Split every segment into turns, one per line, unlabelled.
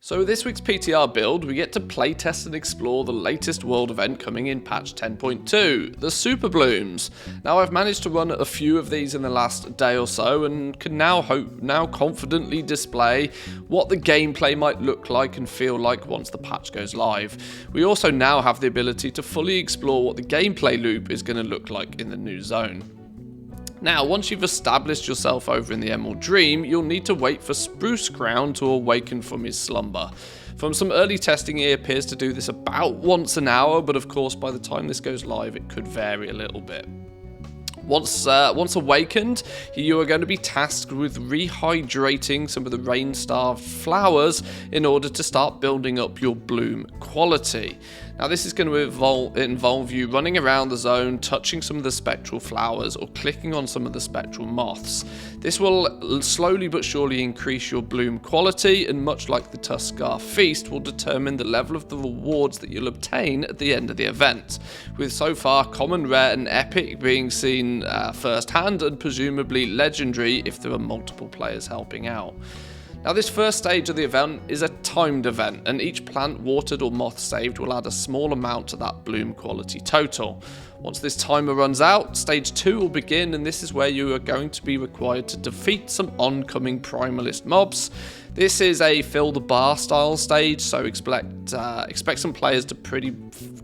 So this week's PTR build, we get to playtest and explore the latest world event coming in patch 10.2, the Superblooms. Now I've managed to run a few of these in the last day or so and can now confidently display what the gameplay might look like and feel like once the patch goes live. We also now have the ability to fully explore what the gameplay loop is going to look like in the new zone. Now, once you've established yourself over in the Emerald Dream, you'll need to wait for Spruce Crown to awaken from his slumber. From some early testing, he appears to do this about once an hour, but of course by the time this goes live it could vary a little bit. Once awakened, you are going to be tasked with rehydrating some of the rain-starved flowers in order to start building up your bloom quality. Now this is going to involve you running around the zone, touching some of the spectral flowers or clicking on some of the spectral moths. This will slowly but surely increase your bloom quality, and much like the Tuskar Feast, will determine the level of the rewards that you'll obtain at the end of the event, with so far common, rare and epic being seen firsthand, and presumably legendary if there are multiple players helping out. Now this first stage of the event is a timed event, and each plant watered or moth saved will add a small amount to that bloom quality total. Once this timer runs out, stage 2 will begin, and this is where you are going to be required to defeat some oncoming primalist mobs. This is a fill the bar style stage, so expect some players to pretty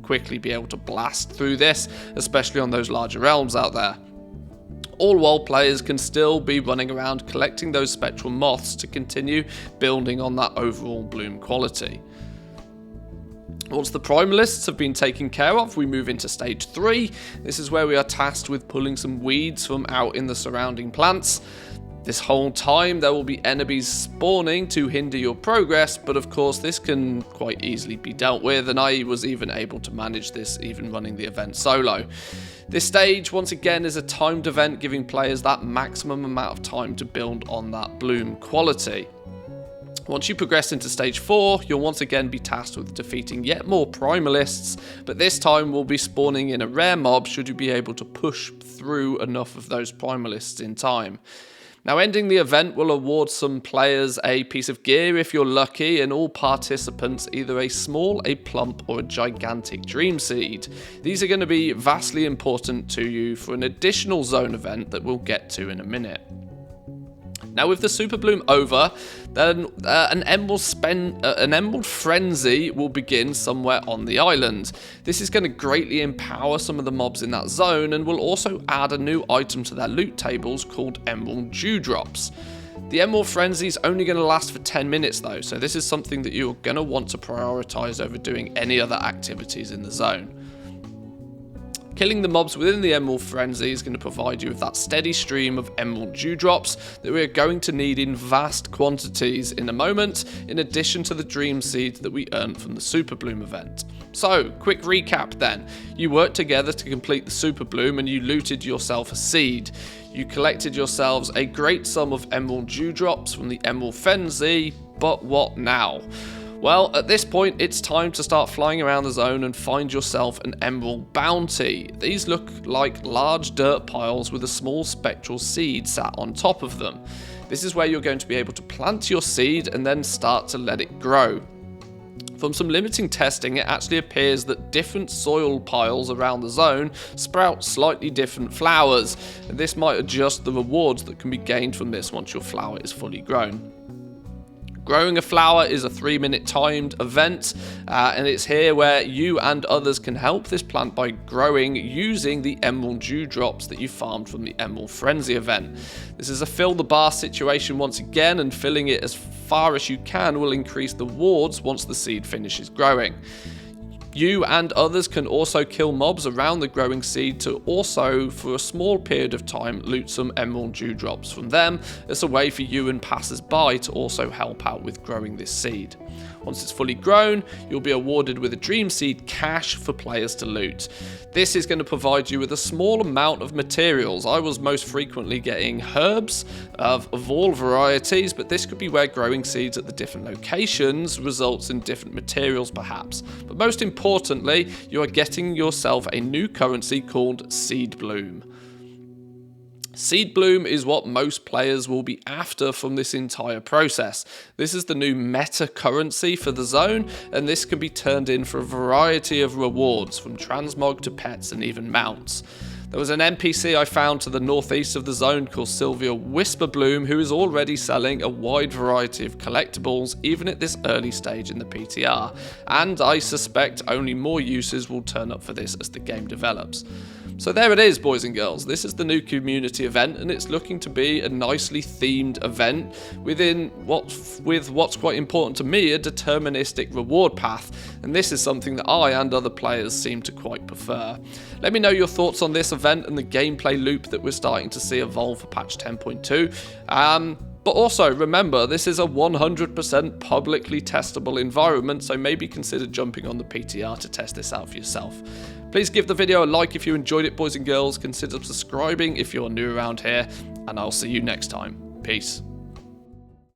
quickly be able to blast through this, especially on those larger realms out there. All while players can still be running around collecting those spectral moths to continue building on that overall bloom quality. Once the primalists have been taken care of, we move into stage 3. This is where we are tasked with pulling some weeds from out in the surrounding plants. This whole time there will be enemies spawning to hinder your progress, but of course this can quite easily be dealt with, and I was even able to manage this even running the event solo. This stage once again is a timed event, giving players that maximum amount of time to build on that bloom quality. Once you progress into stage 4, you'll once again be tasked with defeating yet more primalists, but this time we'll be spawning in a rare mob should you be able to push through enough of those primalists in time. Now ending the event will award some players a piece of gear if you're lucky, and all participants either a small, a plump or a gigantic dream seed. These are going to be vastly important to you for an additional zone event that we'll get to in a minute. Now with the Superbloom over, then an Emerald Frenzy will begin somewhere on the island. This is going to greatly empower some of the mobs in that zone, and will also add a new item to their loot tables called Emerald Dewdrops. The Emerald Frenzy is only going to last for 10 minutes though, so this is something that you're going to want to prioritize over doing any other activities in the zone. Killing the mobs within the Emerald Frenzy is going to provide you with that steady stream of Emerald Dewdrops that we are going to need in vast quantities in a moment, in addition to the Dream Seeds that we earned from the Superbloom event. So, quick recap then. You worked together to complete the Superbloom and you looted yourself a seed. You collected yourselves a great sum of Emerald Dewdrops from the Emerald Frenzy, but what now? Well, at this point, it's time to start flying around the zone and find yourself an Emerald Bounty. These look like large dirt piles with a small spectral seed sat on top of them. This is where you're going to be able to plant your seed and then start to let it grow. From some limiting testing, it actually appears that different soil piles around the zone sprout slightly different flowers, and this might adjust the rewards that can be gained from this once your flower is fully grown. Growing a flower is a 3-minute timed event, and it's here where you and others can help this plant by growing using the Emerald Dewdrops that you farmed from the Emerald Frenzy event. This is a fill the bar situation once again, and filling it as far as you can will increase the rewards once the seed finishes growing. You and others can also kill mobs around the growing seed to also, for a small period of time, loot some Emerald Dewdrops from them as a way for you and passers-by to also help out with growing this seed. Once it's fully grown, you'll be awarded with a Dream Seed cache for players to loot. This is going to provide you with a small amount of materials. I was most frequently getting herbs of all varieties, but this could be where growing seeds at the different locations results in different materials perhaps. But most importantly, you are getting yourself a new currency called Seed Bloom. Seed Bloom is what most players will be after from this entire process. This is the new meta currency for the zone, and this can be turned in for a variety of rewards, from transmog to pets and even mounts. There was an NPC I found to the northeast of the zone called Sylvia Whisperbloom, who is already selling a wide variety of collectibles even at this early stage in the PTR, and I suspect only more uses will turn up for this as the game develops. So there it is, boys and girls. This is the new community event, and it's looking to be a nicely themed event with what's quite important to me, a deterministic reward path. And this is something that I and other players seem to quite prefer. Let me know your thoughts on this event and the gameplay loop that we're starting to see evolve for patch 10.2. But also, remember, this is a 100% publicly testable environment, so maybe consider jumping on the PTR to test this out for yourself. Please give the video a like if you enjoyed it, boys and girls. Consider subscribing if you're new around here, and I'll see you next time. Peace.